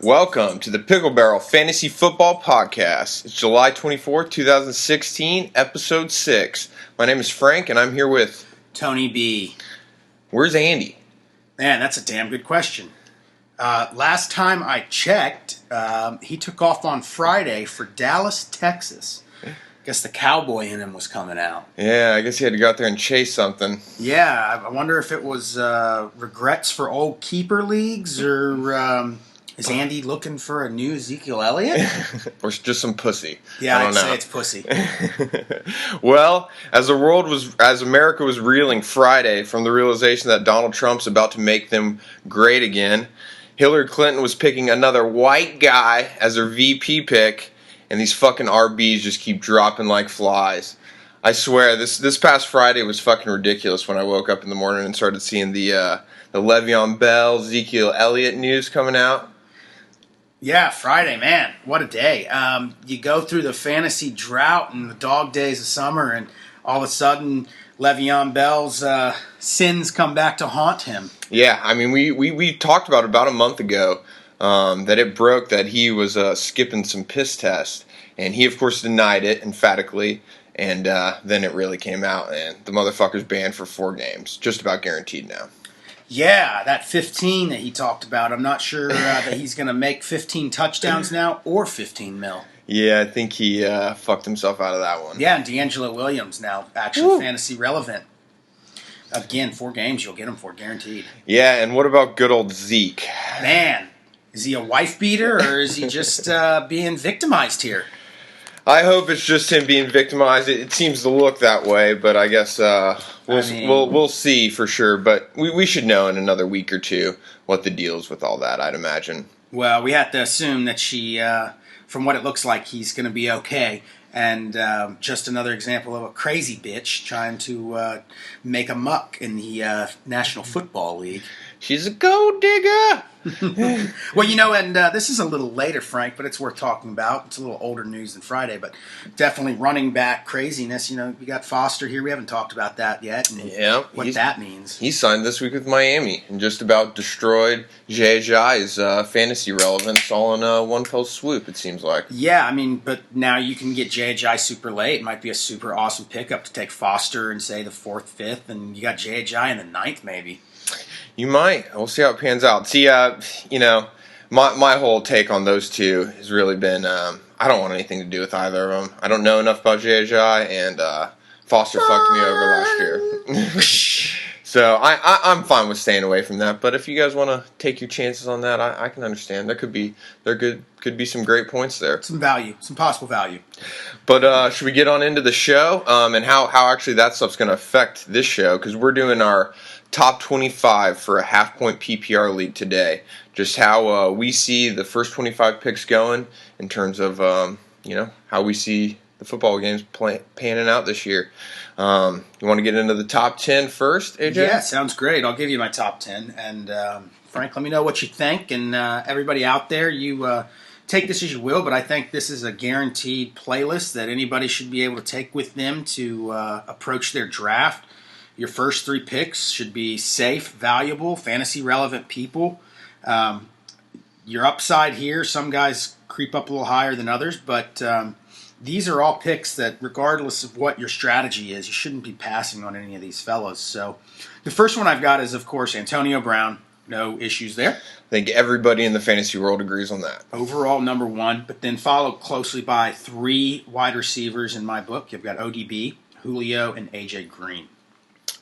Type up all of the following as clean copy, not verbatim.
Welcome to the Pickle Barrel Fantasy Football Podcast. It's July 24th, 2016, Episode 6. My name is Frank, and I'm here with... Tony B. Where's Andy? Man, that's a damn good question. Last time I checked, he took off on Friday for Dallas, Texas. Guess the cowboy in him was coming out. Yeah, I guess he had to go out there and chase something. Yeah, I wonder if it was regrets for old keeper leagues, or is Andy looking for a new Ezekiel Elliott? Or just some pussy. Yeah, I'd say it's pussy. Well, as America was reeling Friday from the realization that Donald Trump's about to make them great again, Hillary Clinton was picking another white guy as her VP pick, and these fucking RBs just keep dropping like flies. I swear, this past Friday was fucking ridiculous when I woke up in the morning and started seeing the Le'Veon Bell, Ezekiel Elliott news coming out. Yeah, Friday, man, what a day. You go through the fantasy drought and the dog days of summer, and all of a sudden, Le'Veon Bell's sins come back to haunt him. Yeah, I mean, we talked about a month ago that it broke that he was skipping some piss tests, and he, of course, denied it emphatically, and then it really came out, and the motherfucker's banned for 4 games, just about guaranteed now. Yeah, that 15 that he talked about. I'm not sure that he's going to make 15 touchdowns now or 15 mil. Yeah, I think he fucked himself out of that one. Yeah, and D'Angelo Williams now actually fantasy relevant. Again, 4 games you'll get him for, guaranteed. Yeah, and what about good old Zeke? Man, is he a wife beater or is he just being victimized here? I hope it's just him being victimized. It seems to look that way, but I guess we'll see for sure. But we should know in another week or two what the deal is with all that, I'd imagine. Well, we have to assume that she, from what it looks like, he's going to be okay. And just another example of a crazy bitch trying to make a muck in the National Football League. She's a gold digger. Well, and this is a little later, Frank, but it's worth talking about. It's a little older news than Friday, but definitely running back craziness. We got Foster here. We haven't talked about that yet, and what that means. He signed this week with Miami and just about destroyed J.J.'s fantasy relevance all in one fell swoop, it seems like. Yeah, but now you can get J.J. super late. It might be a super awesome pickup to take Foster in, say, the 4th, 5th, and you got J.J. in the 9th, maybe. You might. We'll see how it pans out. See, my whole take on those two has really been I don't want anything to do with either of them. I don't know enough about J.J., and Foster fucked me over last year. So I'm fine with staying away from that. But if you guys want to take your chances on that, I can understand. There could be some great points there. Some value, some possible value. But should we get on into the show and how actually that stuff's going to affect this show? Because we're doing our top 25 for a half-point PPR league today. Just how we see the first 25 picks going in terms of, how we see the football games panning out this year. You want to get into the top 10 first, AJ? Yeah, sounds great. I'll give you my top 10. And, Frank, let me know what you think. And everybody out there, you take this as you will, but I think this is a guaranteed playlist that anybody should be able to take with them to approach their draft. Your first 3 picks should be safe, valuable, fantasy-relevant people. Your upside here, some guys creep up a little higher than others, but these are all picks that, regardless of what your strategy is, you shouldn't be passing on any of these fellas. So the first one I've got is, of course, Antonio Brown. No issues there. I think everybody in the fantasy world agrees on that. Overall, number 1, but then followed closely by 3 wide receivers in my book. You've got ODB, Julio, and AJ Green.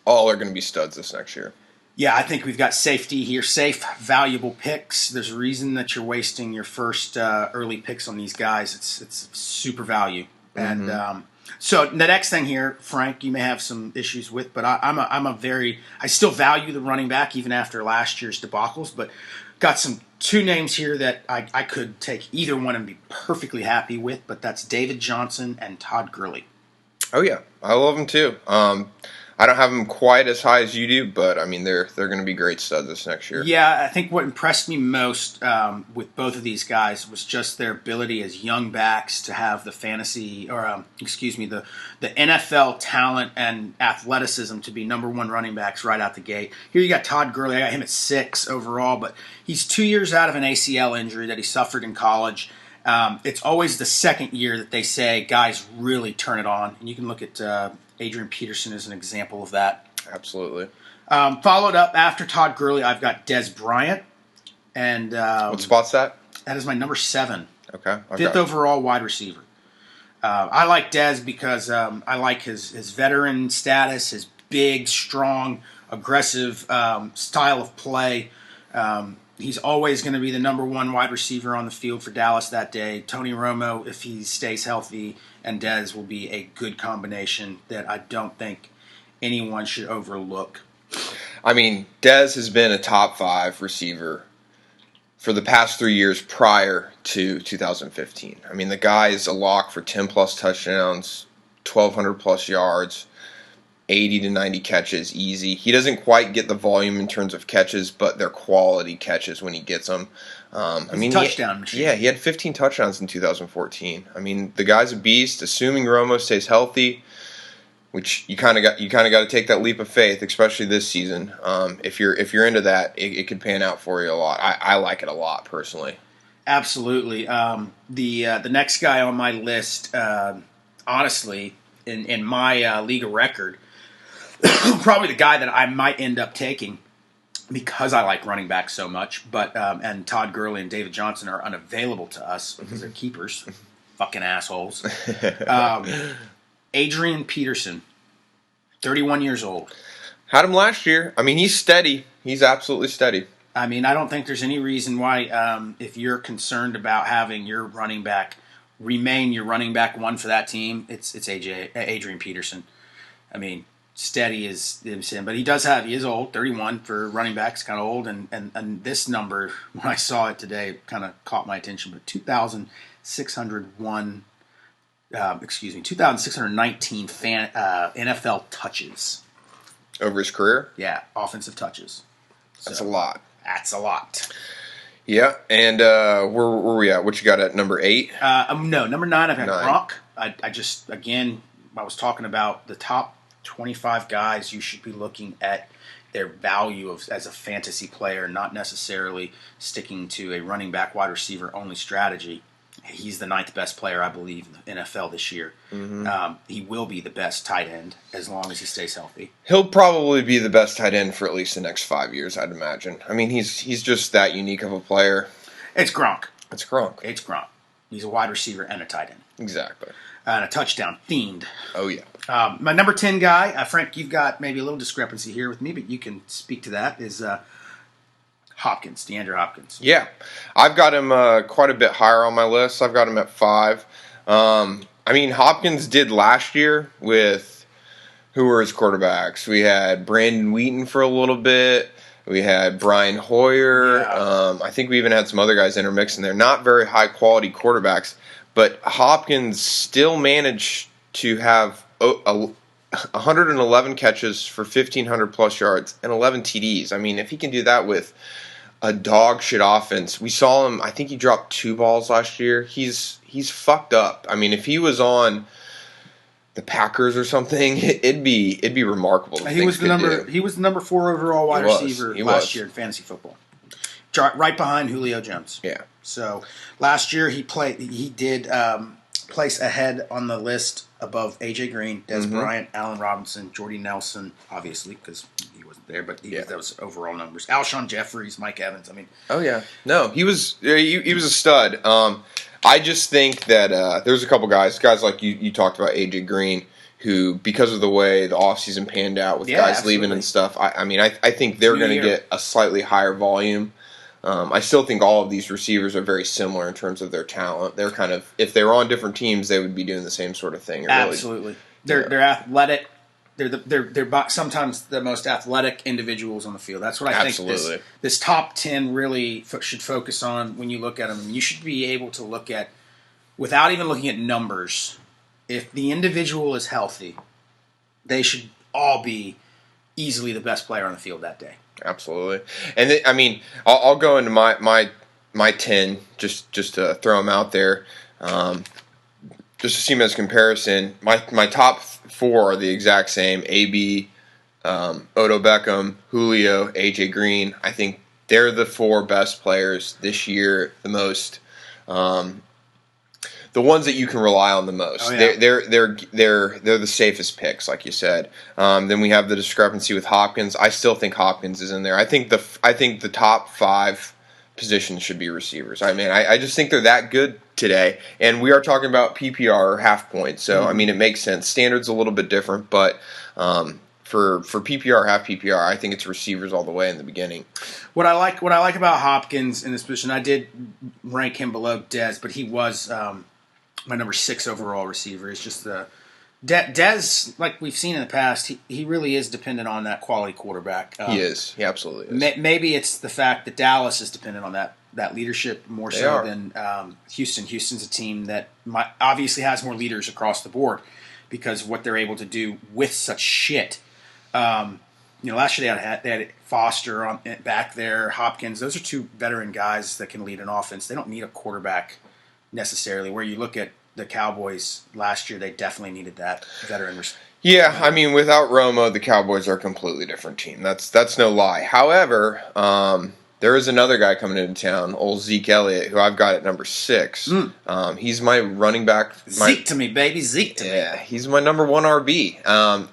All are going to be studs this next year. Yeah, I think we've got safety here. Safe, valuable picks. There's a reason that you're wasting your first early picks on these guys. It's super value. Mm-hmm. And so the next thing here, Frank, you may have some issues with, but I still value the running back even after last year's debacles. But got 2 names here that I could take either one and be perfectly happy with. But that's David Johnson and Todd Gurley. Oh yeah, I love them too. I don't have them quite as high as you do, but I mean they're going to be great studs this next year. Yeah, I think what impressed me most with both of these guys was just their ability as young backs to have the fantasy, or the NFL talent and athleticism to be number one running backs right out the gate. Here you got Todd Gurley. I got him at 6 overall, but he's 2 years out of an ACL injury that he suffered in college. It's always the second year that they say guys really turn it on, and you can look at Adrian Peterson is an example of that. Absolutely. Followed up after Todd Gurley, I've got Dez Bryant. And what spot's that? That is my number 7. Okay. 5th overall wide receiver. I like Dez because I like his veteran status, his big, strong, aggressive style of play. He's always going to be the number 1 wide receiver on the field for Dallas that day. Tony Romo, if he stays healthy, and Dez will be a good combination that I don't think anyone should overlook. I mean, Dez has been a top 5 receiver for the past 3 years prior to 2015. I mean, the guy is a lock for 10-plus touchdowns, 1,200-plus yards, 80 to 90 catches, easy. He doesn't quite get the volume in terms of catches, but they're quality catches when he gets them. Touchdown machine. Yeah, he had 15 touchdowns in 2014. I mean, the guy's a beast. Assuming Romo stays healthy, which you kind of got to take that leap of faith, especially this season. If you're into that, it could pan out for you a lot. I like it a lot personally. Absolutely. The next guy on my list, honestly, in my league of record, probably the guy that I might end up taking because I like running back so much. But and Todd Gurley and David Johnson are unavailable to us because they're keepers. Fucking assholes. Adrian Peterson, 31 years old. Had him last year. I mean, he's steady. He's absolutely steady. I mean, I don't think there's any reason why, if you're concerned about having your running back remain your running back 1 for that team, it's Adrian Peterson. I mean, steady is him, but he is old, 31 for running backs, kind of old, and this number, when I saw it today, kind of caught my attention, but 2,619 NFL touches. Over his career? Yeah, offensive touches. That's a lot. That's a lot. Yeah, and where were we at? What you got at number 8? No, number 9, I've got Gronk. I was talking about the top 25 guys you should be looking at their value as a fantasy player, not necessarily sticking to a running back wide receiver only strategy. He's the 9th best player, I believe, in the NFL this year. Mm-hmm. He will be the best tight end as long as he stays healthy. He'll probably be the best tight end for at least the next 5 years, I'd imagine. I mean, he's just that unique of a player. It's Gronk. It's Gronk. He's a wide receiver and a tight end. Exactly. And a touchdown fiend. Oh, yeah. My number 10 guy, Frank, you've got maybe a little discrepancy here with me, but you can speak to that, is DeAndre Hopkins. Yeah. I've got him quite a bit higher on my list. I've got him at 5. I mean, Hopkins did last year with, who were his quarterbacks? We had Brandon Wheaton for a little bit. We had Brian Hoyer. Yeah. I think we even had some other guys intermixed in there. Not very high-quality quarterbacks, but Hopkins still managed to have 111 catches for 1,500-plus yards and 11 TDs. I mean, if he can do that with a dog shit offense. We saw him, I think he dropped 2 balls last year. He's fucked up. I mean, if he was on the Packers or something, it'd be remarkable. He was the number 4 overall wide receiver last year in fantasy football. Right behind Julio Jones. Yeah. So last year he did place ahead on the list above AJ Green, Dez Bryant, Allen Robinson, Jordy Nelson, obviously because he wasn't there, but those overall numbers. Alshon Jeffries, Mike Evans. I mean, oh yeah, no, he was a stud. I just think that there's a couple guys like you talked about AJ Green, who because of the way the offseason panned out with guys leaving and stuff. I think they're going to get a slightly higher volume. I still think all of these receivers are very similar in terms of their talent. They're kind of, if they were on different teams, they would be doing the same sort of thing. Absolutely, they're athletic. They're sometimes the most athletic individuals on the field. That's what I think this top 10 really should focus on when you look at them. And you should be able to look at, without even looking at numbers, if the individual is healthy, they should all be easily the best player on the field that day. Absolutely. And I'll go into my 10 just to throw them out there. Just to see them as comparison, my top 4 are the exact same: AB, Odo Beckham, Julio, AJ Green. I think they're the 4 best players this year. The most, the ones that you can rely on the most. Oh, yeah. They're the safest picks, like you said. Then we have the discrepancy with Hopkins. I still think Hopkins is in there. I think the top 5 positions should be receivers. I just think they're that good today. And we are talking about PPR or half points, so it makes sense. Standard's a little bit different, but for PPR, half PPR, I think it's receivers all the way in the beginning. What I like about Hopkins in this position, I did rank him below Dez, but he was my number 6 overall receiver. Is just the Dez, like we've seen in the past, he really is dependent on that quality quarterback. He is. He absolutely is. Maybe it's the fact that Dallas is dependent on that leadership more so than Houston. Houston's a team that obviously has more leaders across the board because of what they're able to do with such shit. Last year they had Foster back there, Hopkins. Those are 2 veteran guys that can lead an offense. They don't need a quarterback necessarily. Where you look at the Cowboys last year, they definitely needed that veteran. Yeah, without Romo, the Cowboys are a completely different team. That's no lie. However, there is another guy coming into town, old Zeke Elliott, who I've got at number 6. He's my running back. Zeke to me, baby. Zeke to me. Yeah, he's my number 1 RB.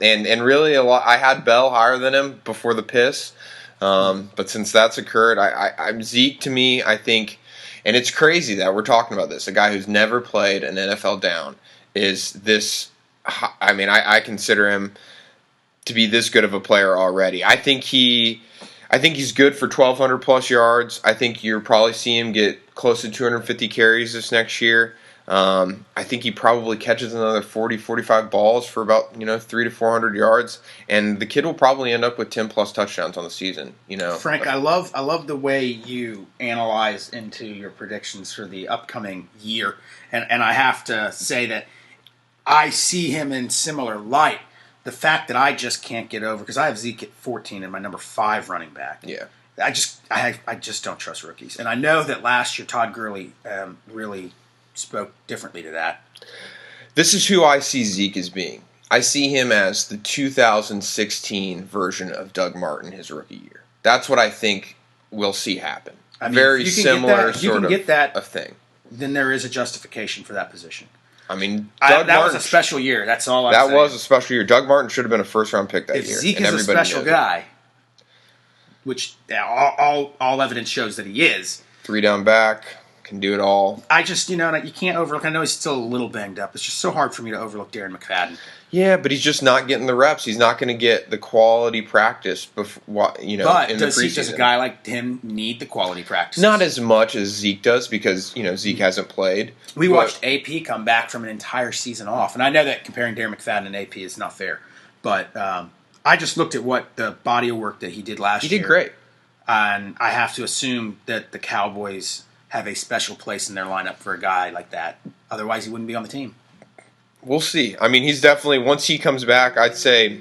And really, I had Bell higher than him before the piss. But since that's occurred, I'm Zeke to me, I think. And it's crazy that we're talking about this. A guy who's never played an NFL down is this. I consider him to be this good of a player already. I think he's good for 1,200 plus yards. I think you'll probably see him get close to 250 carries this next year. I think he probably catches another 40, 45 balls for about 300 to 400 yards, and the kid will probably end up with 10 plus touchdowns on the season. Frank, I love the way you analyze into your predictions for the upcoming year, and I have to say that I see him in similar light. The fact that I just can't get over, because I have Zeke at 14 and my number 5 running back. Yeah, I just don't trust rookies, and I know that last year Todd Gurley really spoke differently to that. This is who I see Zeke as being. I see him as the 2016 version of Doug Martin his rookie year. That's what I think we'll see happen. Very similar sort of thing. Then there is a justification for that position. That was a special year. That's all I'm saying. That was a special year. Doug Martin should have been a first-round pick that year. If Zeke is a special guy, which all evidence shows that he is. 3-down back. Can do it all. I just, you can't overlook. I know he's still a little banged up. It's just so hard for me to overlook Darren McFadden. Yeah, but he's just not getting the reps. He's not going to get the quality practice before, in the preseason. Does a guy like him need the quality practice? Not as much as Zeke does because, Zeke hasn't played. We watched AP come back from an entire season off. And I know that comparing Darren McFadden and AP is not fair. But I just looked at what the body of work that he did last year. He did great. And I have to assume that the Cowboys have a special place in their lineup for a guy like that. Otherwise, he wouldn't be on the team. We'll see. He's definitely, once he comes back, I'd say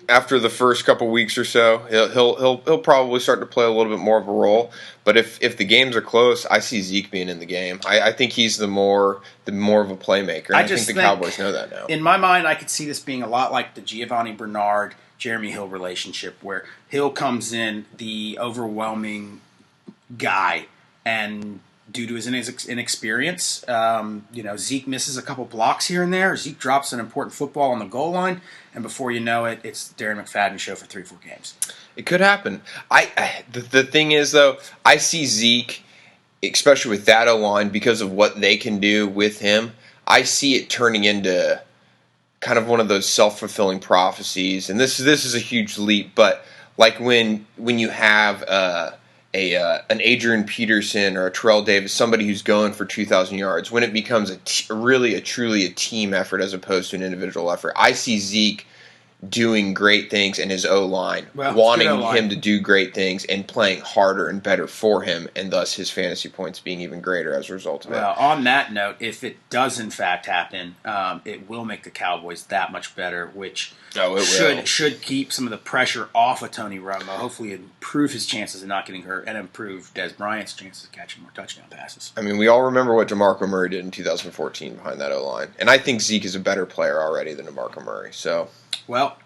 after the first couple weeks or so, he'll probably start to play a little bit more of a role. But if the games are close, I see Zeke being in the game. I think he's the more of a playmaker. And I think the Cowboys know that now. In my mind, I could see this being a lot like the Giovanni Bernard, Jeremy Hill relationship, where Hill comes in the overwhelming guy. And due to his inexperience, Zeke misses a couple blocks here and there. Zeke drops an important football on the goal line, and before you know it, it's Darren McFadden show for 3-4 games. It could happen. The thing is, though, I see Zeke, especially with that O-line, because of what they can do with him, I see it turning into kind of one of those self-fulfilling prophecies. And this is a huge leap, but like when you have an Adrian Peterson or a Terrell Davis, somebody who's going for 2,000 yards, when it becomes truly a team effort as opposed to an individual effort. I see Zeke doing great things in his O-line, Well, wanting good O-line. him to do great things and playing harder and better for him, and thus his fantasy points being even greater as a result of it. Well, on that note, if it does in fact happen, it will make the Cowboys that much better, which should keep some of the pressure off of Tony Romo. Hopefully improve his chances of not getting hurt and improve Des Bryant's chances of catching more touchdown passes. I mean, we all remember what DeMarco Murray did in 2014 behind that O-line. And I think Zeke is a better player already than DeMarco Murray. So, well,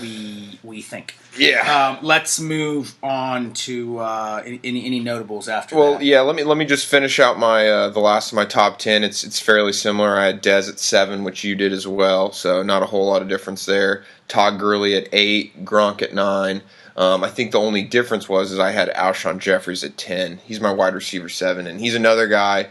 we think. Yeah. Let's move on to any notables after that. Well, yeah. Let me just finish out my the last of my top 10. It's fairly similar. I had Dez at 7, which you did as well. So not a whole lot of difference there. Todd Gurley at 8, Gronk at 9. I think the only difference was I had Alshon Jeffries at 10. He's my wide receiver 7, and he's another guy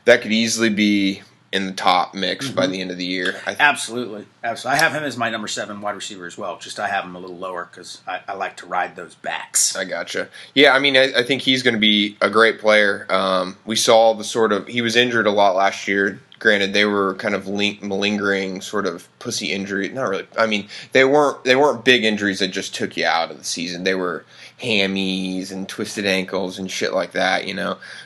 that could easily be in the top mix by the end of the year. Absolutely. I have him as my number 7 wide receiver as well. Just I have him a little lower because I like to ride those backs. I gotcha. Yeah, I mean, I think he's going to be a great player. We saw he was injured a lot last year. Granted, they were kind of malingering sort of pussy injury. Not really. I mean, they weren't big injuries that just took you out of the season. They were hammies and twisted ankles and shit like that,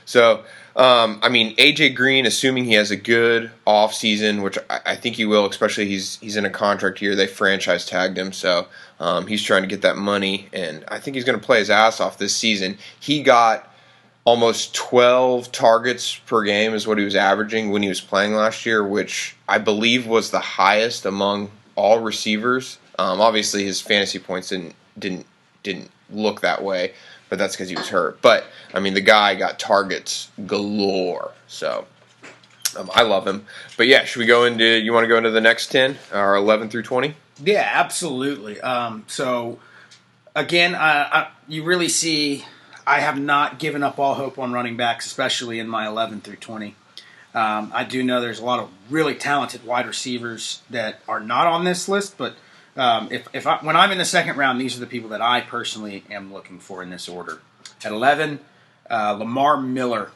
So, I mean, AJ Green, assuming he has a good off season, which I think he will, especially he's in a contract year. They franchise tagged him, so he's trying to get that money, and I think he's going to play his ass off this season. He got almost 12 targets per game is what he was averaging when he was playing last year, which I believe was the highest among all receivers. Obviously, his fantasy points didn't look that way, but that's because he was hurt. But, I mean, the guy got targets galore, so I love him. But, yeah, you want to go into the next 10, or 11 through 20? Yeah, absolutely. So, again, you really see I have not given up all hope on running backs, especially in my 11 through 20. I do know there's a lot of really talented wide receivers that are not on this list, but when I'm in the second round, these are the people that I personally am looking for in this order. At 11, Lamar Miller.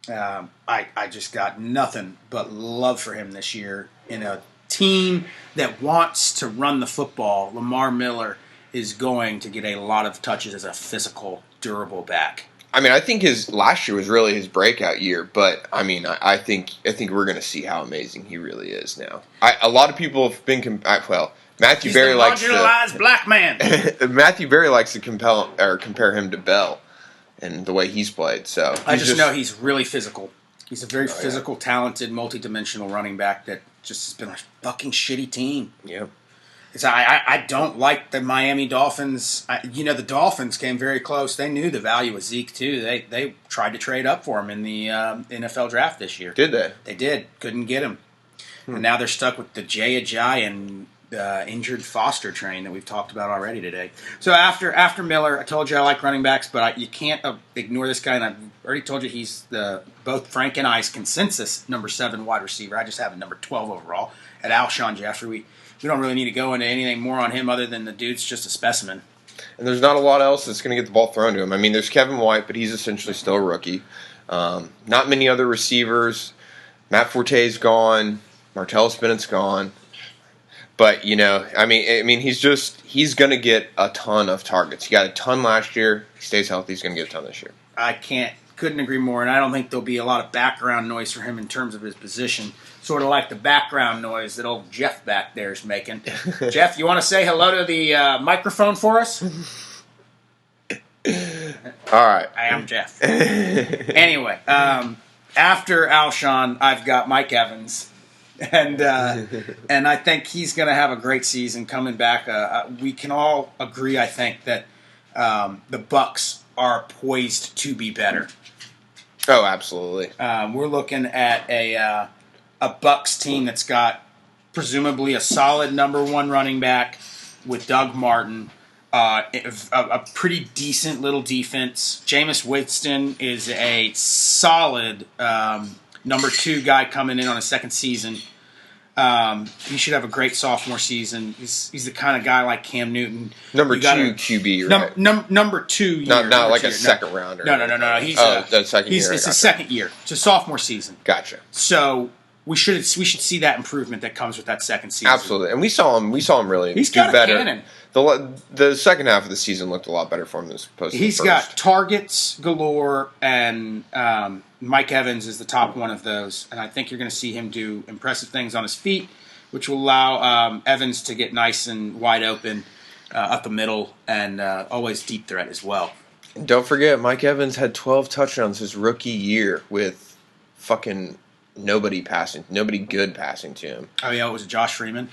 I just got nothing but love for him this year. In a team that wants to run the football, Lamar Miller is going to get a lot of touches as a physical, durable back. I mean, I think his last year was really his breakout year, but I mean, I think we're going to see how amazing he really is now. A lot of people have been Matthew Berry likes the marginalized black man. Matthew Berry likes to compare him to Bell and the way he's played. So I just know he's really physical. He's a very physical, talented, multi-dimensional running back that just has been a fucking shitty team. Yep. I don't like the Miami Dolphins. The Dolphins came very close. They knew the value of Zeke, too. They tried to trade up for him in the NFL draft this year. Did they? They did. Couldn't get him. And now they're stuck with the Jay Ajayi and injured Foster train that we've talked about already today. So after Miller, I told you I like running backs, but you can't ignore this guy. And I've already told you he's both Frank and I's consensus number 7 wide receiver. I just have a number 12 overall at Alshon Jeffrey. We don't really need to go into anything more on him other than the dude's just a specimen. And there's not a lot else that's going to get the ball thrown to him. I mean, there's Kevin White, but he's essentially still a rookie. Not many other receivers. Matt Forte's gone. Martellus Bennett's gone. But, I mean, he's going to get a ton of targets. He got a ton last year. He stays healthy. He's going to get a ton this year. Couldn't agree more, and I don't think there'll be a lot of background noise for him in terms of his position. Sort of like the background noise that old Jeff back there is making. Jeff, you want to say hello to the microphone for us? All right. I am Jeff. Anyway, after Alshon, I've got Mike Evans. And I think he's going to have a great season coming back. We can all agree, I think, that the Bucs are poised to be better. Oh, absolutely. We're looking at a Bucs team that's got presumably a solid number 1 running back with Doug Martin, a pretty decent little defense. Jameis Winston is a solid number 2 guy coming in on a second season. He should have a great sophomore season. He's the kind of guy like Cam Newton. Number 2 QB, right? Number 2 year. Not like a second rounder. No. He's the second year. It's his second year. It's a sophomore season. Gotcha. So we should see that improvement that comes with that second season. Absolutely, and we saw him really He's do got better. a cannon. The second half of the season looked a lot better for him than opposed to the He's first. got targets galore, and Mike Evans is the top one of those. And I think you're going to see him do impressive things on his feet, which will allow Evans to get nice and wide open up the middle, and always deep threat as well. And don't forget, Mike Evans had 12 touchdowns his rookie year with fucking nobody good passing to him. Oh yeah, was it Josh Freeman?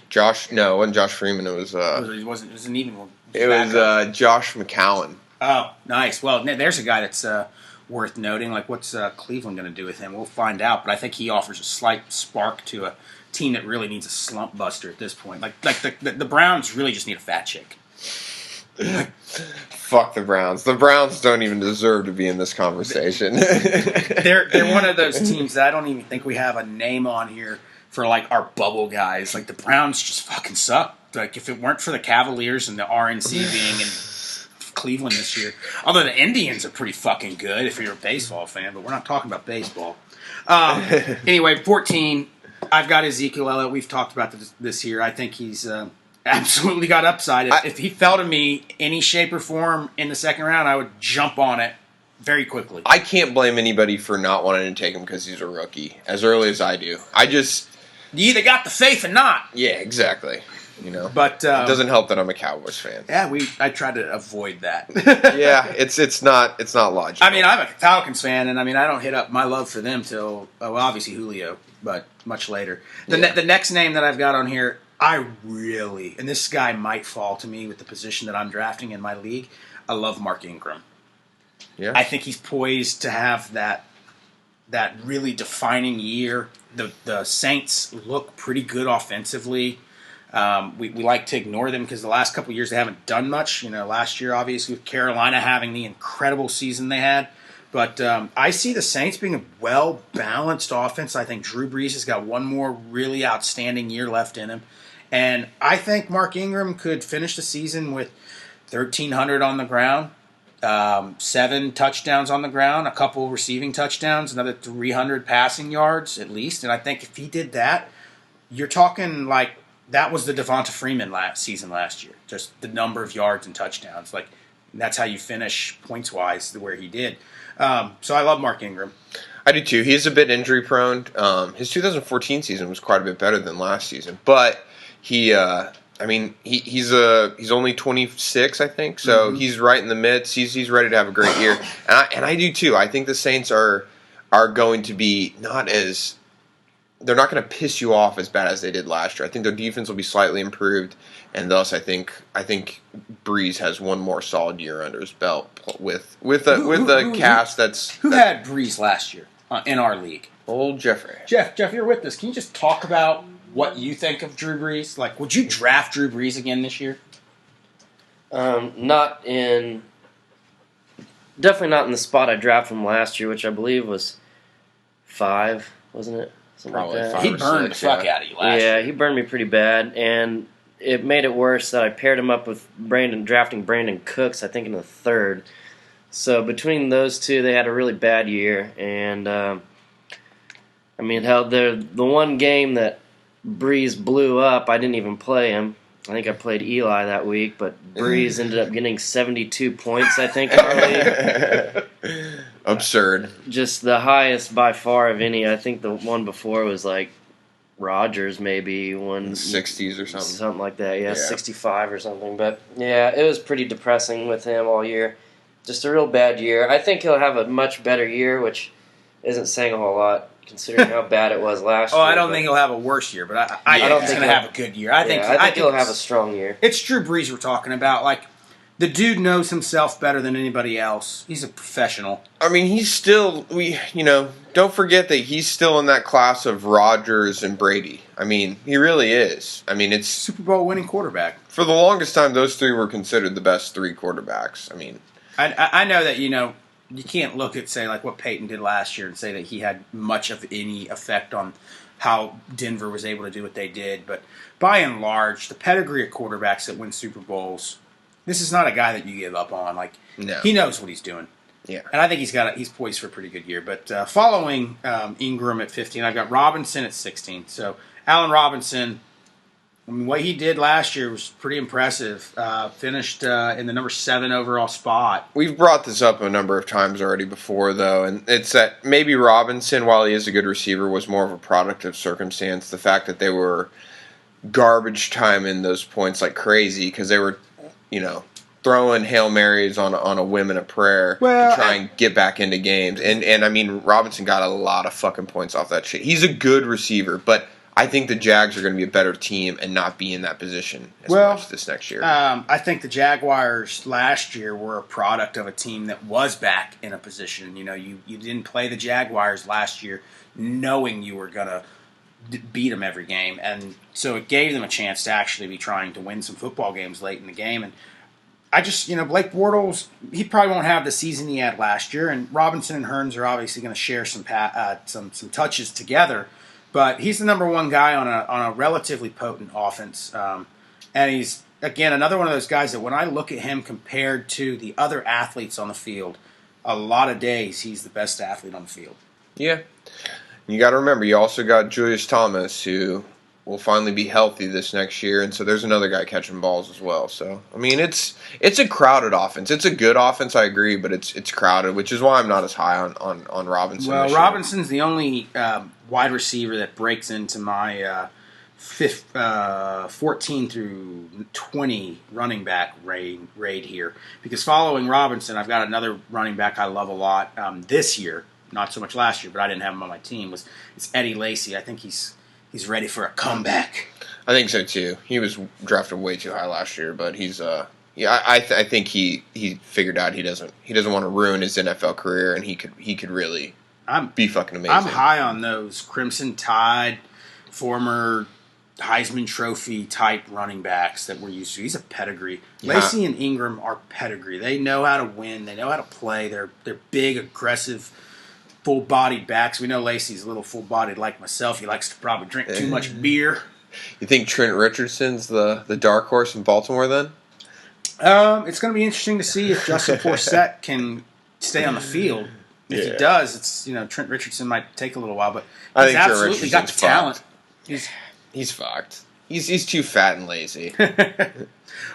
No, it wasn't Josh Freeman. It was It wasn't even one. It was Josh McCown. Oh, nice. Well, there's a guy that's worth noting. Like, what's Cleveland going to do with him? We'll find out. But I think he offers a slight spark to a team that really needs a slump buster at this point. Like the Browns really just need a fat chick. Fuck the Browns. The Browns don't even deserve to be in this conversation. They're one of those teams that I don't even think we have a name on here for like our bubble guys. Like the Browns just fucking suck. Like if it weren't for the Cavaliers and the RNC being in Cleveland this year, although the Indians are pretty fucking good if you're a baseball fan, but we're not talking about baseball. Anyway, 14. I've got Ezekiel Elliott. We've talked about this year. I think he's absolutely got upside. If he fell to me any shape or form in the second round, I would jump on it very quickly. I can't blame anybody for not wanting to take him because he's a rookie as early as I do. You either got the faith or not. Yeah, exactly. But it doesn't help that I'm a Cowboys fan. Yeah, I try to avoid that. Yeah, it's not logical. I mean, I'm a Falcons fan, and I don't hit up my love for them till obviously Julio, but much later. The next name that I've got on here, and this guy might fall to me with the position that I'm drafting in my league. I love Mark Ingram. Yeah, I think he's poised to have that really defining year. The Saints look pretty good offensively. We like to ignore them because the last couple of years they haven't done much. Last year, obviously, with Carolina having the incredible season they had. But I see the Saints being a well-balanced offense. I think Drew Brees has got one more really outstanding year left in him. And I think Mark Ingram could finish the season with 1,300 on the ground, 7 touchdowns on the ground, a couple receiving touchdowns, another 300 passing yards at least. And I think if he did that, you're talking like that was the Devonta Freeman season last year. Just the number of yards and touchdowns. Like that's how you finish points-wise where he did. So I love Mark Ingram. I do too. He's a bit injury prone. His 2014 season was quite a bit better than last season, but he's only 26, I think. So he's right in the midst. He's ready to have a great year, and I do too. I think the Saints are going to be they're not going to piss you off as bad as they did last year. I think their defense will be slightly improved, and thus I think Breeze has one more solid year under his belt with a cast that's who had Breeze last year in our league. Old Jeffrey. Jeff, you're with us. Can you just talk about what you think of Drew Brees? Like, would you draft Drew Brees again this year? Definitely not in the spot I drafted him last year, which I believe was 5, wasn't it? Something Probably like that. 5 He or burned 6, the fuck out of you last year. Yeah, he burned me pretty bad, and it made it worse that I paired him up with drafting Brandon Cooks, I think in the 3rd. So between those two, they had a really bad year, and the one game that Breeze blew up, I didn't even play him. I think I played Eli that week, but Breeze ended up getting 72 points, I think, in our league. Absurd. Just the highest by far of any. I think the one before was like Rodgers, maybe 60s or something. Something like that, yeah, 65 or something. But, yeah, it was pretty depressing with him all year. Just a real bad year. I think he'll have a much better year, which isn't saying a whole lot, considering how bad it was last year. I don't think he'll have a worse year, but I think he's going to have a good year. I think he'll have a strong year. It's Drew Brees we're talking about. Like, the dude knows himself better than anybody else. He's a professional. I mean, he's still, don't forget that he's still in that class of Rodgers and Brady. I mean, he really is. I mean, it's Super Bowl winning quarterback. For the longest time, those 3 were considered the best 3 quarterbacks. I mean, I know that, you can't look at, say, like what Peyton did last year and say that he had much of any effect on how Denver was able to do what they did. But by and large, the pedigree of quarterbacks that win Super Bowls, this is not a guy that you give up on. Like, no. He knows what he's doing. Yeah. And I think he's poised for a pretty good year. But following Ingram at 15, I've got Robinson at 16. So Allen Robinson, I mean, what he did last year was pretty impressive. Finished in the number 7 overall spot. We've brought this up a number of times already before, though, and it's that maybe Robinson, while he is a good receiver, was more of a product of circumstance. The fact that they were garbage time in those points like crazy because they were, throwing Hail Marys on a whim and a prayer to try and get back into games. And I mean, Robinson got a lot of fucking points off that shit. He's a good receiver, but I think the Jags are going to be a better team and not be in that position as much this next year. I think the Jaguars last year were a product of a team that was back in a position. You didn't play the Jaguars last year knowing you were going to beat them every game. And so it gave them a chance to actually be trying to win some football games late in the game. And I just, Blake Bortles, he probably won't have the season he had last year. And Robinson and Hearns are obviously going to share some touches together. But he's the number one guy on a relatively potent offense. And he's, again, another one of those guys that when I look at him compared to the other athletes on the field, a lot of days he's the best athlete on the field. Yeah. You got to remember, you also got Julius Thomas, who will finally be healthy this next year, and so there's another guy catching balls as well. So, I mean, it's a crowded offense. It's a good offense, I agree, but it's crowded, which is why I'm not as high on Robinson. Well, Robinson's the only wide receiver that breaks into my 14 through 20 running back raid here, because following Robinson, I've got another running back I love a lot this year, not so much last year, but I didn't have him on my team. It's Eddie Lacy. I think he's ready for a comeback. I think so too. He was drafted way too high last year, but he's I think he figured out he doesn't want to ruin his NFL career, and he could really be fucking amazing. I'm high on those Crimson Tide, former Heisman Trophy type running backs that we're used to. He's a pedigree. Yeah. Lacy and Ingram are pedigree. They know how to win. They know how to play. They're big, aggressive, full-bodied backs. We know Lacy's a little full-bodied like myself. He likes to probably drink too much beer. You think Trent Richardson's the dark horse in Baltimore then? It's going to be interesting to see if Justin Forsett can stay on the field. If he does, it's Trent Richardson might take a little while, but he's absolutely got the talent. He's fucked. He's too fat and lazy.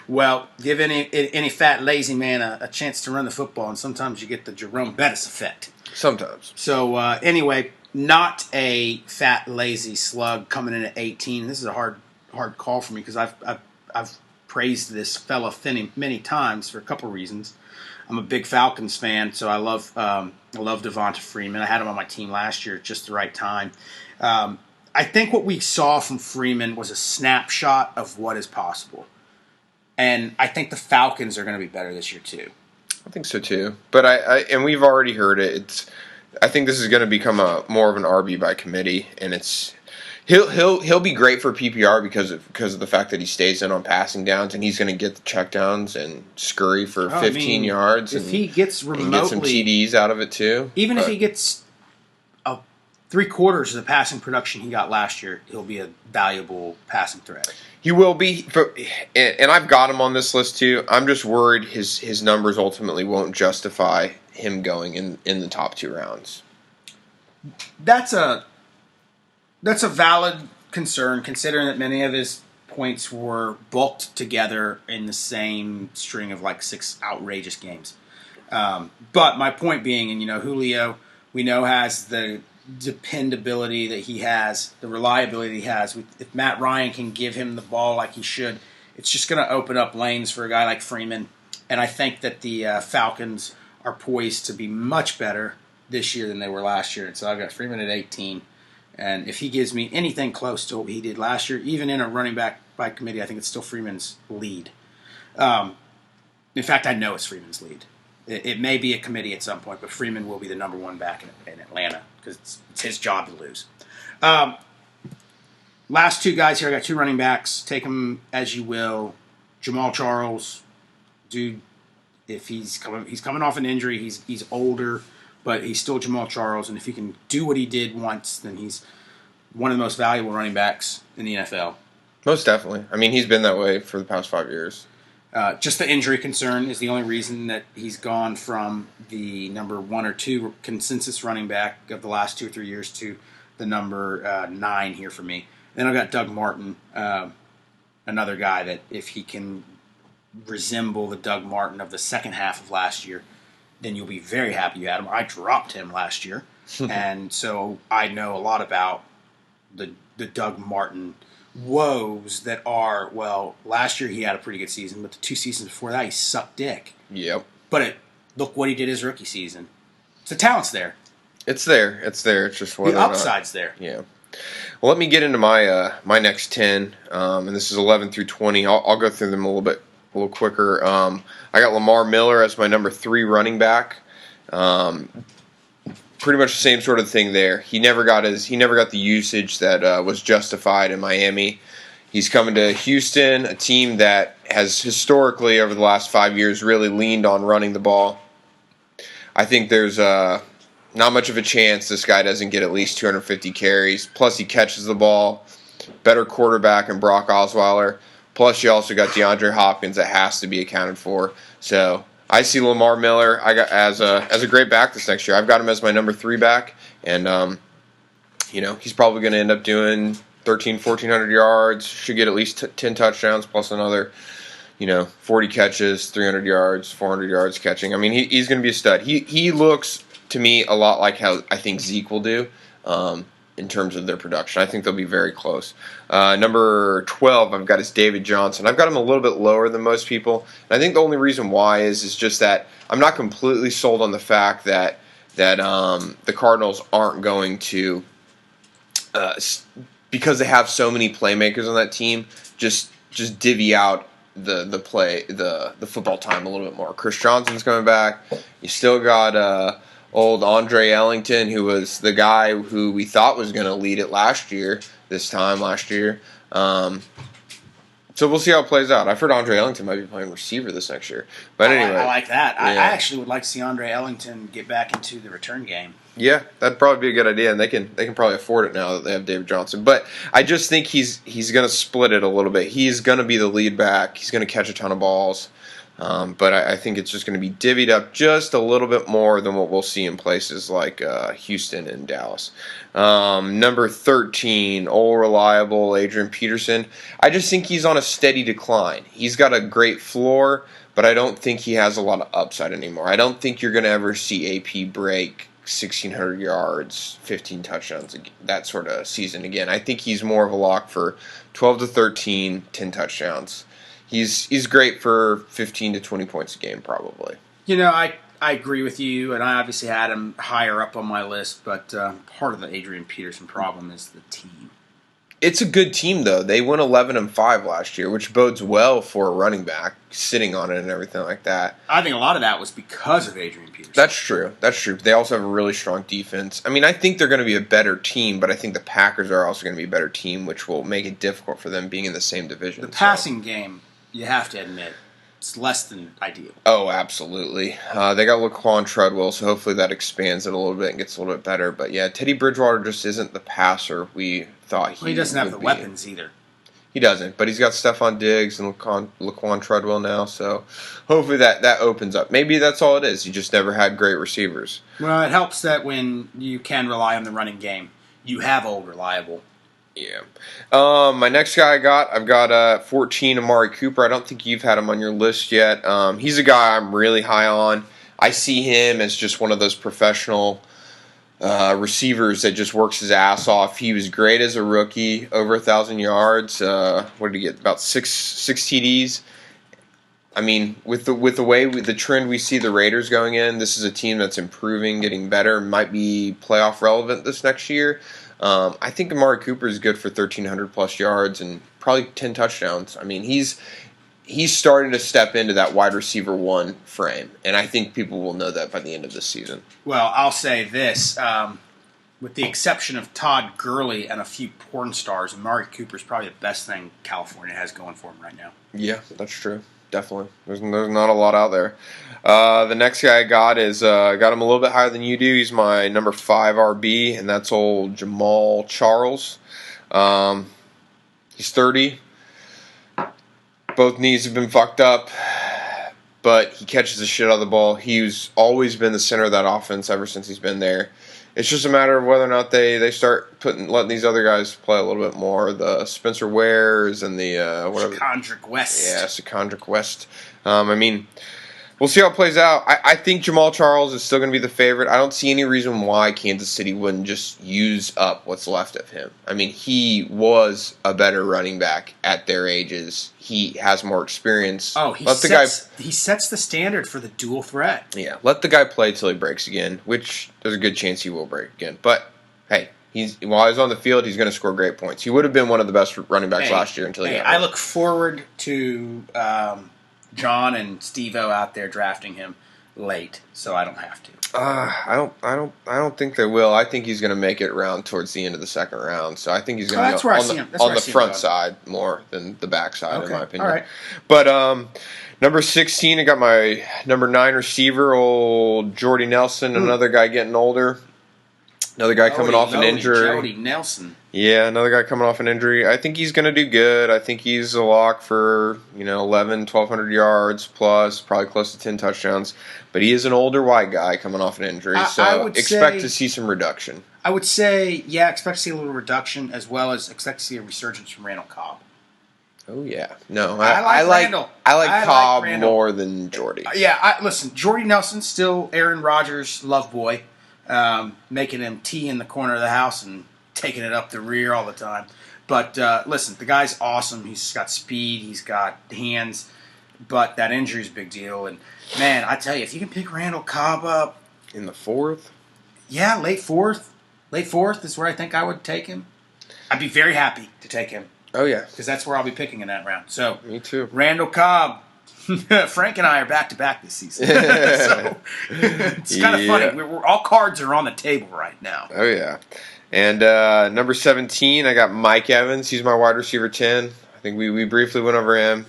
Well, give any fat lazy man a chance to run the football, and sometimes you get the Jerome Bettis effect. Sometimes. So anyway, not a fat lazy slug coming in at 18. This is a hard call for me because I've praised this fella many times for a couple reasons. I'm a big Falcons fan, so I love Devonta Freeman. I had him on my team last year at just the right time. I think what we saw from Freeman was a snapshot of what is possible. And I think the Falcons are going to be better this year too. I think so too. But and we've already heard it. I think this is going to become more of an RB by committee, and he'll be great for PPR because of the fact that he stays in on passing downs, and he's going to get the checkdowns and scurry for 15 yards. If he gets remotely, and get some TDs out of it too. If he gets 3/4 of the passing production he got last year, he'll be a valuable passing threat. He will be, and I've got him on this list too. I'm just worried his numbers ultimately won't justify him going in the top 2 rounds. That's a valid concern, considering that many of his points were bulked together in the same string of like 6 outrageous games. But my point being, and Julio, we know has the dependability that he has, the reliability that he has. If Matt Ryan can give him the ball like he should, it's just going to open up lanes for a guy like Freeman. And I think that the Falcons are poised to be much better this year than they were last year. And so I've got Freeman at 18. And if he gives me anything close to what he did last year, even in a running back by committee, I think it's still Freeman's lead. In fact, I know it's Freeman's lead. It may be a committee at some point, but Freeman will be the number 1 back in Atlanta because it's his job to lose. Last 2 guys here, I got 2 running backs. Take them as you will. Jamal Charles, dude, if he's coming off an injury, he's older, but he's still Jamal Charles, and if he can do what he did once, then he's one of the most valuable running backs in the NFL. Most definitely. I mean, he's been that way for the past 5 years. Just the injury concern is the only reason that he's gone from the number 1 or 2 consensus running back of the last 2 or 3 years to the number 9 here for me. Then I've got Doug Martin, another guy that if he can resemble the Doug Martin of the second half of last year, then you'll be very happy you had him. I dropped him last year, and so I know a lot about the Doug Martin woes that are, well, last year he had a pretty good season, but the 2 seasons before that he sucked dick. Yep. But look what he did his rookie season. So the talent's there. It's there. It's just whether the upside's there. Yeah. Well, let me get into my my next 10, and this is 11 through 20. I'll go through them a little quicker. I got Lamar Miller as my number 3 running back. Pretty much the same sort of thing there. He never got the usage that was justified in Miami. He's coming to Houston, a team that has historically over the last 5 years really leaned on running the ball. I think there's not much of a chance this guy doesn't get at least 250 carries. Plus he catches the ball. Better quarterback in Brock Osweiler. Plus you also got DeAndre Hopkins that has to be accounted for. So I see Lamar Miller as a great back this next year. I've got him as my number 3 back, and he's probably going to end up doing 1,400 yards. Should get at least 10 touchdowns plus another 40 catches, 300 yards, 400 yards catching. I mean, he's going to be a stud. He looks to me a lot like how I think Zeke will do in terms of their production. I think they'll be very close. Number 12 I've got is David Johnson. I've got him a little bit lower than most people. And I think the only reason why is just that I'm not completely sold on the fact that the Cardinals aren't going to, because they have so many playmakers on that team, just divvy out the football time a little bit more. Chris Johnson's coming back. You still got old Andre Ellington, who was the guy who we thought was going to lead it last year. So we'll see how it plays out. I've heard Andre Ellington might be playing receiver this next year. But anyway. I like that. Yeah. I actually would like to see Andre Ellington get back into the return game. Yeah, that'd probably be a good idea, and they can probably afford it now that they have David Johnson. But I just think he's going to split it a little bit. He's going to be the lead back. He's going to catch a ton of balls. But I think it's just going to be divvied up just a little bit more than what we'll see in places like Houston and Dallas. Number 13, old reliable Adrian Peterson. I just think he's on a steady decline. He's got a great floor, but I don't think he has a lot of upside anymore. I don't think you're going to ever see AP break 1,600 yards, 15 touchdowns, that sort of season again. I think he's more of a lock for 12 to 13, 10 touchdowns. He's great for 15 to 20 points a game, probably. I agree with you, and I obviously had him higher up on my list, but part of the Adrian Peterson problem is the team. It's a good team, though. They went 11-5 last year, which bodes well for a running back, sitting on it and everything like that. I think a lot of that was because of Adrian Peterson. That's true. They also have a really strong defense. I mean, I think they're going to be a better team, but I think the Packers are also going to be a better team, which will make it difficult for them being in the same division. The passing game, you have to admit, it's less than ideal. Oh, absolutely. They got Laquan Treadwell, so hopefully that expands it a little bit and gets a little bit better. But yeah, Teddy Bridgewater just isn't the passer we thought he would be. He doesn't have the weapons either. He doesn't, but he's got Stephon Diggs and Laquan Treadwell now, so hopefully that opens up. Maybe that's all it is. You just never had great receivers. Well, it helps that when you can rely on the running game, you have old reliable. Yeah. My next guy I've got 14, Amari Cooper. I don't think you've had him on your list yet. He's a guy I'm really high on. I see him as just one of those professional receivers that just works his ass off. He was great as a rookie, over 1,000 yards. What did he get? About six TDs. I mean, with the trend we see the Raiders going in, this is a team that's improving, getting better, might be playoff relevant this next year. I think Amari Cooper is good for 1,300 plus yards and probably 10 touchdowns. I mean, he's starting to step into that wide receiver 1 frame, and I think people will know that by the end of this season. Well, I'll say this. With the exception of Todd Gurley and a few porn stars, Amari Cooper is probably the best thing California has going for him right now. Yeah, that's true. Definitely. There's not a lot out there. The next guy I got got him a little bit higher than you do. He's my number 5 RB, and that's old Jamal Charles. He's 30. both knees have been fucked up, but he catches the shit out of the ball. He's always been the center of that offense ever since he's been there. It's just a matter of whether or not they start letting these other guys play a little bit more. The Spencer Wares and the whatever. Secondrick West. Yeah, Secondrick West. I mean, we'll see how it plays out. I think Jamal Charles is still going to be the favorite. I don't see any reason why Kansas City wouldn't just use up what's left of him. I mean, he was a better running back at their ages. He has more experience. Oh, he sets the standard for the dual threat. Yeah, let the guy play till he breaks again, which there's a good chance he will break again. But, hey, while he's on the field, he's going to score great points. He would have been one of the best running backs last year until he got hurt. I look forward to John and Steve-O out there drafting him late, so I don't have to. I don't think they will. I think he's going to make it around towards the end of the second round. So I think he's going to be on the front side more than the back side, in my opinion. All right. But number 16, I got my number 9 receiver, old Jordy Nelson, another guy getting older. Another guy coming off an injury. Jordy Nelson. Yeah, another guy coming off an injury. I think he's going to do good. I think he's a lock for 1,200 yards plus, probably close to 10 touchdowns. But he is an older white guy coming off an injury, so expect to see some reduction. I would say, expect to see a little reduction, as well as expect to see a resurgence from Randall Cobb. Oh yeah, no, I like Cobb like more than Jordy. Listen, Jordy Nelson still Aaron Rodgers' love boy. Making him tee in the corner of the house and taking it up the rear all the time. But listen, the guy's awesome. He's got speed. He's got hands. But that injury's a big deal. And, man, I tell you, if you can pick Randall Cobb up. In the 4th? Yeah, late 4th. Late 4th is where I think I would take him. I'd be very happy to take him. Oh, yeah. Because that's where I'll be picking in that round. So, me too. Randall Cobb. Frank and I are back-to-back this season. So it's kind of funny. We're all cards are on the table right now. Oh, yeah. And number 17, I got Mike Evans. He's my wide receiver 10. I think we briefly went over him.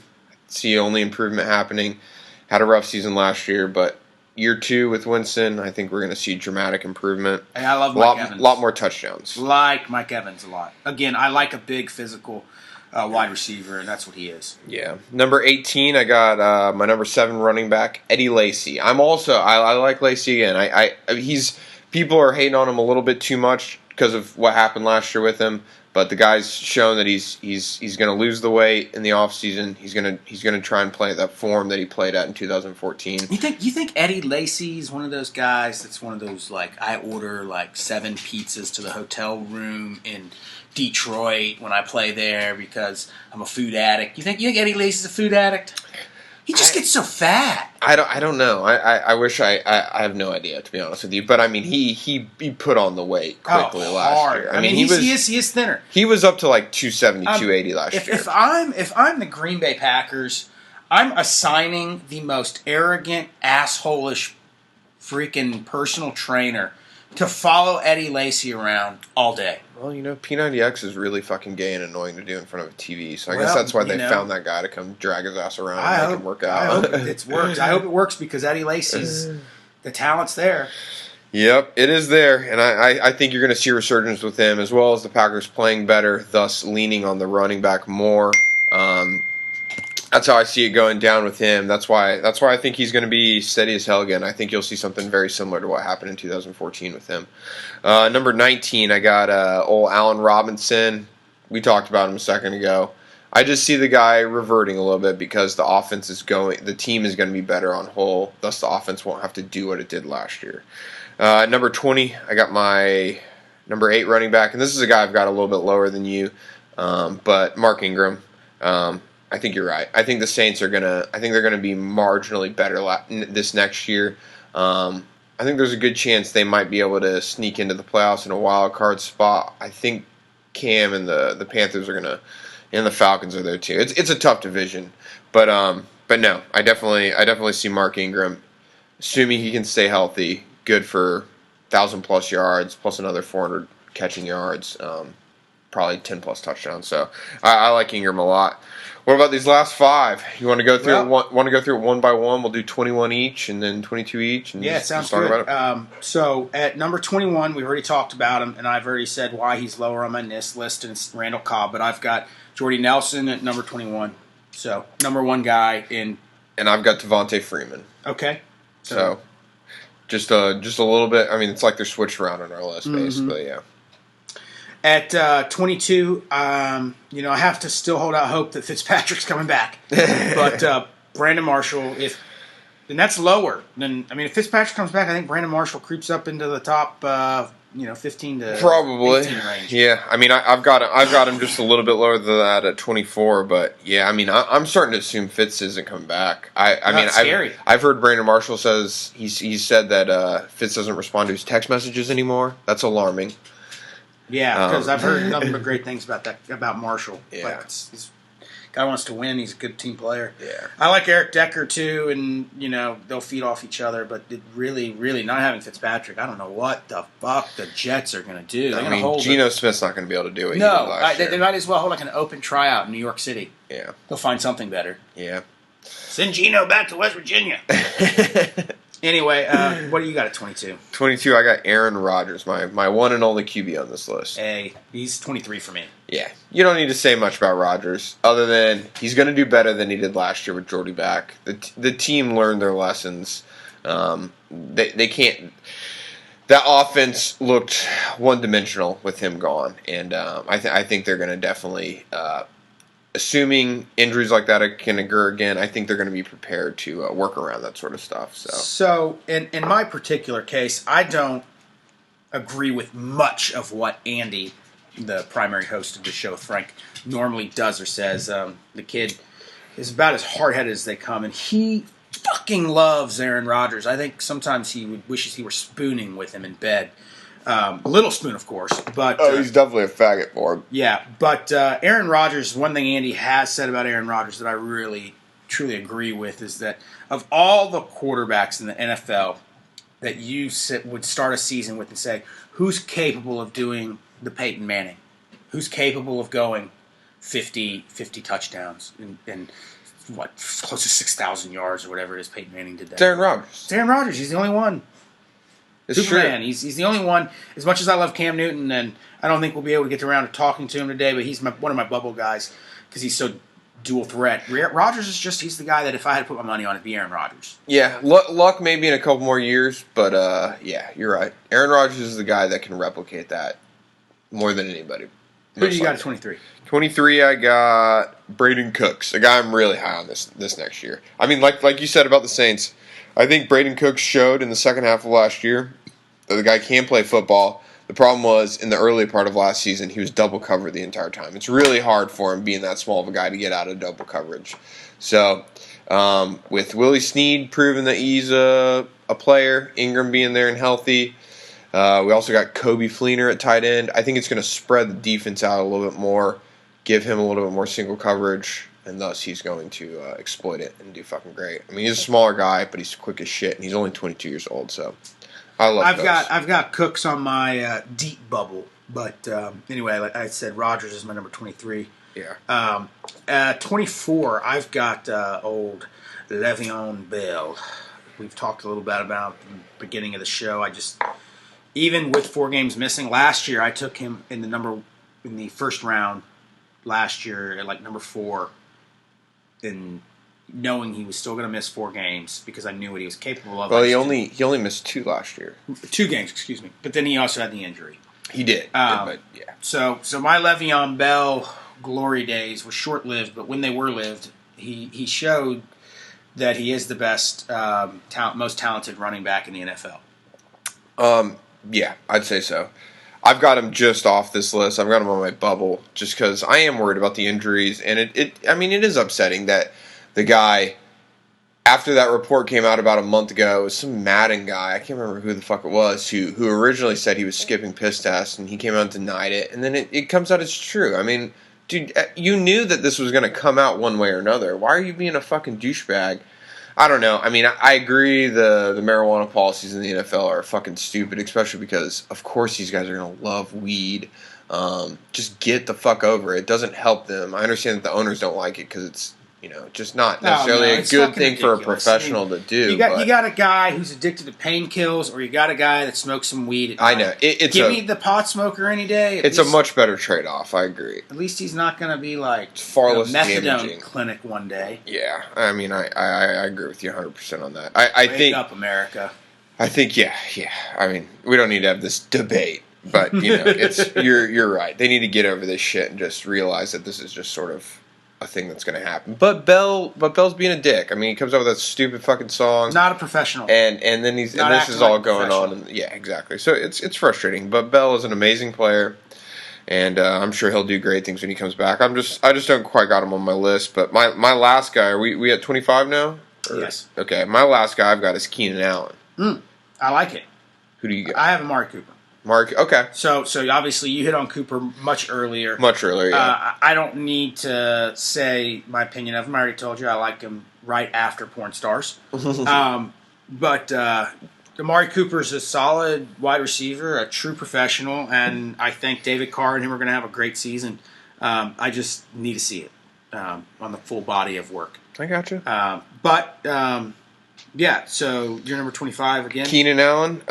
See only improvement happening. Had a rough season last year, but year 2 with Winston, I think we're going to see dramatic improvement. Hey, I love Mike Evans. A lot more touchdowns. Like Mike Evans a lot. Again, I like a big physical wide receiver, and that's what he is. Yeah. Number 18, I got my number 7 running back, Eddie Lacy. I like Lacy again. People are hating on him a little bit too much because of what happened last year with him. But the guy's shown that he's going to lose the weight in the offseason. He's going to try and play that form that he played at in 2014. You think Eddie Lacy is one of those guys that's one of those, like, I order like 7 pizzas to the hotel room in Detroit when I play there because I'm a food addict? You think Eddie Lacy's a food addict? He just gets so fat. I don't know. I wish I have no idea, to be honest with you. But I mean, he put on the weight quickly last year. I mean, he is thinner. He was up to like 270, 280 last year. If I'm the Green Bay Packers, I'm assigning the most arrogant, asshole-ish, freaking personal trainer to follow Eddie Lacy around all day. Well, P90X is really fucking gay and annoying to do in front of a TV, so I guess that's why they found that guy to come drag his ass around and make him work out. I hope it works. I hope it works because Eddie Lacy's, the talent's there. Yep, it is there, and I think you're going to see a resurgence with him, as well as the Packers playing better, thus leaning on the running back more. That's how I see it going down with him. That's why I think he's going to be steady as hell again. I think you'll see something very similar to what happened in 2014 with him. Number 19, I got old Allen Robinson. We talked about him a second ago. I just see the guy reverting a little bit because the team is going to be better on whole. Thus, the offense won't have to do what it did last year. Number 20, I got my number 8 running back, and this is a guy I've got a little bit lower than you, but Mark Ingram. I think you're right. I think the Saints are gonna be marginally better this next year. I think there's a good chance they might be able to sneak into the playoffs in a wild card spot. I think Cam and the Panthers are gonna, and the Falcons are there too. It's a tough division, but no, I definitely see Mark Ingram, assuming he can stay healthy, good for 1,000+ yards plus another 400 catching yards, probably 10+ touchdowns. So I like Ingram a lot. What about these last 5? You want to go through it one by one? We'll do 21 each and then 22 each. And it sounds good. About it. So at number 21, we've already talked about him, and I've already said why he's lower on my list, and it's Randall Cobb. But I've got Jordy Nelson at number 21. So, number one guy in. And I've got Devontae Freeman. Okay. So just a little bit. I mean, it's like they're switched around on our list, basically. Yeah. At 22, I have to still hold out hope that Fitzpatrick's coming back. But Brandon Marshall, and that's lower than. I mean, if Fitzpatrick comes back, I think Brandon Marshall creeps up into the top, 15 to probably 18 range. Yeah, I mean, I've got him just a little bit lower than that at 24. But yeah, I mean, I'm starting to assume Fitz isn't coming back. I mean, scary. I've heard Brandon Marshall says he's said that Fitz doesn't respond to his text messages anymore. That's alarming. Yeah, because I've heard nothing but great things about Marshall. Yeah. Like guy wants to win. He's a good team player. Yeah. I like Eric Decker too, and they'll feed off each other. But really, not having Fitzpatrick, I don't know what the fuck the Jets are going to do. They're going to hold. Geno Smith's not going to be able to do it. No, they might as well hold like an open tryout in New York City. Yeah, they'll find something better. Yeah. Send Geno back to West Virginia. Anyway, what do you got at 22? 22, I got Aaron Rodgers, my one and only QB on this list. Hey, he's 23 for me. Yeah, you don't need to say much about Rodgers other than he's going to do better than he did last year with Jordy back. The team learned their lessons. They can't. That offense looked one-dimensional with him gone, and I think they're going to definitely. Assuming injuries like that can occur again, I think they're going to be prepared to work around that sort of stuff. So in my particular case, I don't agree with much of what Andy, the primary host of the show, Frank, normally does or says. The kid is about as hard-headed as they come, and he fucking loves Aaron Rodgers. I think sometimes he wishes he were spooning with him in bed. A little spoon, of course, but he's definitely a faggot for him. Yeah, but Aaron Rodgers. One thing Andy has said about Aaron Rodgers that I really, truly agree with is that of all the quarterbacks in the NFL that you would start a season with and say, who's capable of doing the Peyton Manning? Who's capable of going 50 touchdowns and what, close to 6,000 yards or whatever it is Peyton Manning did that? It's Aaron Rodgers. It's Aaron Rodgers. He's the only one. Superman. He's the only one. As much as I love Cam Newton, and I don't think we'll be able to get around to talking to him today, but he's one of my bubble guys because he's so dual threat. Rodgers he's the guy that if I had to put my money on, it'd be Aaron Rodgers. Yeah, luck maybe in a couple more years, but yeah, you're right. Aaron Rodgers is the guy that can replicate that more than anybody. Who do you got at 23? 23, I got Braden Cooks, a guy I'm really high on this next year. I mean, like you said about the Saints, I think Braden Cooks showed in the second half of last year that the guy can play football. The problem was, in the early part of last season, he was double covered the entire time. It's really hard for him, being that small of a guy, to get out of double coverage. So, with Willie Snead proving that he's a player, Ingram being there and healthy, we also got Kobe Fleener at tight end. I think it's going to spread the defense out a little bit more, give him a little bit more single coverage, and thus he's going to exploit it and do fucking great. I mean, he's a smaller guy, but he's quick as shit, and he's only 22 years old, so I love Cooks. I've got Cooks on my deep bubble, but anyway, like I said, Rodgers is my number 23. Yeah. 24, I've got old Le'Veon Bell. We've talked a little bit about the beginning of the show. Even with 4 games missing, last year I took him in the first round last year at like number 4, and knowing he was still going to miss 4 games because I knew what he was capable of. Well, he only missed 2 last year. 2 games, excuse me. But then he also had the injury. He did, but yeah. So my Le'Veon Bell glory days were short-lived, but when they were lived, he showed that he is the best, most talented running back in the NFL. Yeah, I'd say so. I've got him just off this list. I've got him on my bubble just because I am worried about the injuries, and it is upsetting that the guy, after that report came out about a month ago, it was some Madden guy, I can't remember who the fuck it was, who originally said he was skipping piss tests, and he came out and denied it, and then it comes out it's true. I mean, dude, you knew that this was going to come out one way or another. Why are you being a fucking douchebag? I don't know. I mean, I agree the marijuana policies in the NFL are fucking stupid, especially because, of course, these guys are going to love weed. Just get the fuck over it. It doesn't help them. I understand that the owners don't like it because it's just not necessarily a good thing for a professional to do. You got a guy who's addicted to painkillers, or you got a guy that smokes some weed. I know. Give me the pot smoker any day. It's a much better trade-off. I agree. At least he's not going to be like far less methadone damaging. clinic one day. Yeah, I mean, I agree with you 100% on that. I think up, America. I think yeah. I mean, we don't need to have this debate, but it's you're right. They need to get over this shit and just realize that this is just sort of a thing that's going to happen. But Bell's being a dick. I mean, he comes up with that stupid fucking song. Not a professional. And then this is all going on. And, yeah, exactly. So it's frustrating. But Bell is an amazing player, and I'm sure he'll do great things when he comes back. I just don't quite got him on my list. But my last guy, are we at 25 now? Yes. Okay, my last guy I've got is Keenan Allen. I like it. Who do you got? I have Amari Cooper. Mark, okay. So obviously you hit on Cooper much earlier. Yeah. I don't need to say my opinion of him. I already told you I like him right after Porn Stars. But Amari Cooper's a solid wide receiver, a true professional, and I think David Carr and him are going to have a great season. I just need to see it on the full body of work. I got you. Yeah, so you're number 25 again? Keenan Allen.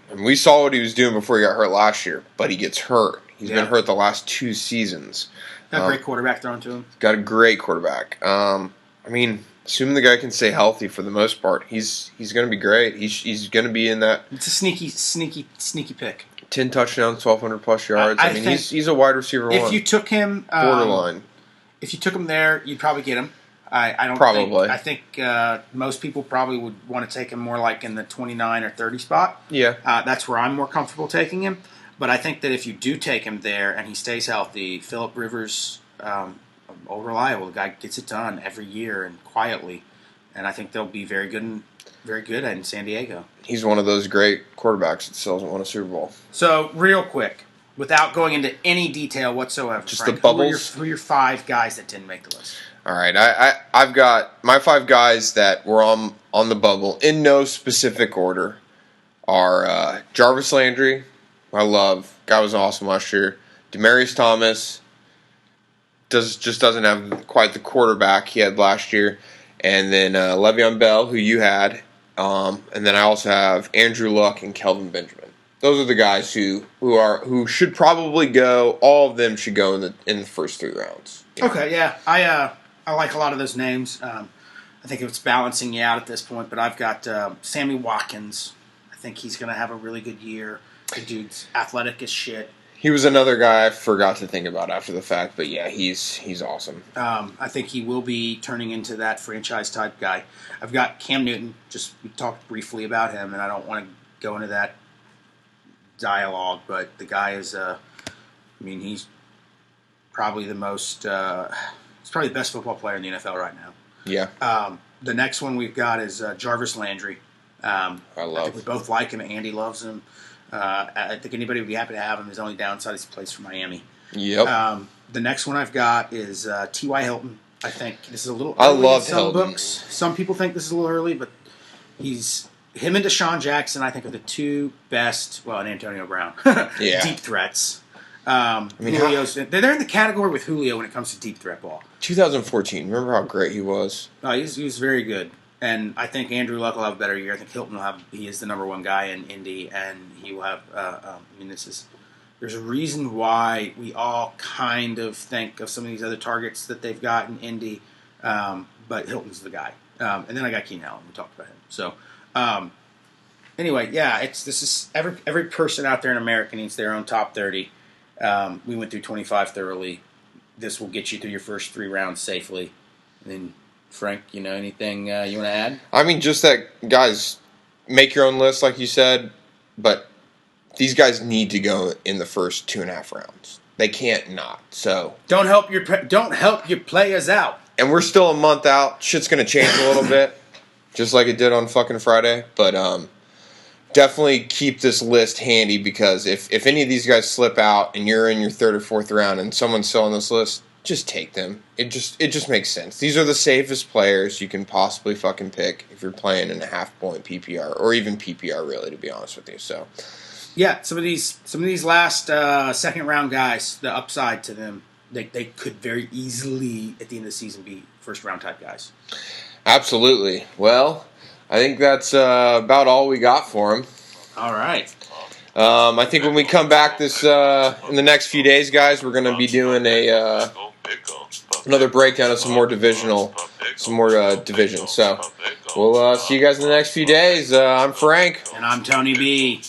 And we saw what he was doing before he got hurt last year, but he gets hurt. He's been hurt the last 2 seasons. Got a great quarterback thrown to him. Got a great quarterback. I mean, assuming the guy can stay healthy for the most part, he's going to be great. He's going to be in that. It's a sneaky pick. 10 touchdowns, 1,200 plus yards. I mean, he's a wide receiver. If you took him borderline, if you took him there, you'd probably get him. I don't probably. I think most people probably would want to take him more like in the 29 or 30 spot. Yeah. That's where I'm more comfortable taking him. But I think that if you do take him there and he stays healthy, Phillip Rivers, all reliable. The guy gets it done every year and quietly. And I think they'll be very good in San Diego. He's one of those great quarterbacks that still hasn't won a Super Bowl. So, real quick, without going into any detail whatsoever, just Frank, the bubbles. Who are your 5 guys that didn't make the list? All right, I've got my 5 guys that were on the bubble in no specific order are Jarvis Landry, I love, guy was awesome last year. Demaryius Thomas just doesn't have quite the quarterback he had last year, and then Le'Veon Bell, who you had, and then I also have Andrew Luck and Kelvin Benjamin. Those are the guys who should probably go. All of them should go in the first 3 rounds. Okay, yeah, I like a lot of those names. I think it's balancing you out at this point, but I've got Sammy Watkins. I think he's going to have a really good year. The dude's athletic as shit. He was another guy I forgot to think about after the fact, but yeah, he's awesome. I think he will be turning into that franchise-type guy. I've got Cam Newton. We talked briefly about him, and I don't want to go into that dialogue, but the guy is, he's probably the most... He's probably the best football player in the NFL right now. Yeah. The next one we've got is Jarvis Landry. I think we both like him. Andy loves him. I think anybody would be happy to have him. His only downside is he plays for Miami. Yep. The next one I've got is T.Y. Hilton. I think this is a little early. I love in some Hilton. Books. Some people think this is a little early, but him and Deshaun Jackson, I think, are the 2 best, and Antonio Brown, deep threats. Julio's, they're in the category with Julio when it comes to deep threat ball. 2014, remember how great he was? He was very good. And I think Andrew Luck will have a better year. I think Hilton he is the number 1 guy in Indy, and he will have, there's a reason why we all kind of think of some of these other targets that they've got in Indy, but Hilton's the guy. And then I got Keenan Allen. We talked about him. So, anyway, yeah, this is every person out there in America needs their own top 30. We went through 25 thoroughly. This will get you through your first 3 rounds safely. And then, Frank, anything you want to add? I mean, just that, guys, make your own list, like you said, but these guys need to go in the first 2.5 rounds. They can't not. So don't help your players out. And we're still a month out. Shit's gonna change a little bit, just like it did on fucking Friday. But definitely keep this list handy, because if any of these guys slip out and you're in your 3rd or 4th round and someone's still on this list, just take them. It just makes sense. These are the safest players you can possibly fucking pick if you're playing in a half-point PPR, or even PPR, really, to be honest with you. So, yeah, some of these last 2nd round guys, the upside to them, they could very easily at the end of the season be first round type guys. Absolutely. Well, I think that's about all we got for him. All right. I think when we come back in the next few days, guys, we're going to be doing another breakdown of some more divisions. So we'll see you guys in the next few days. I'm Frank. And I'm Tony B.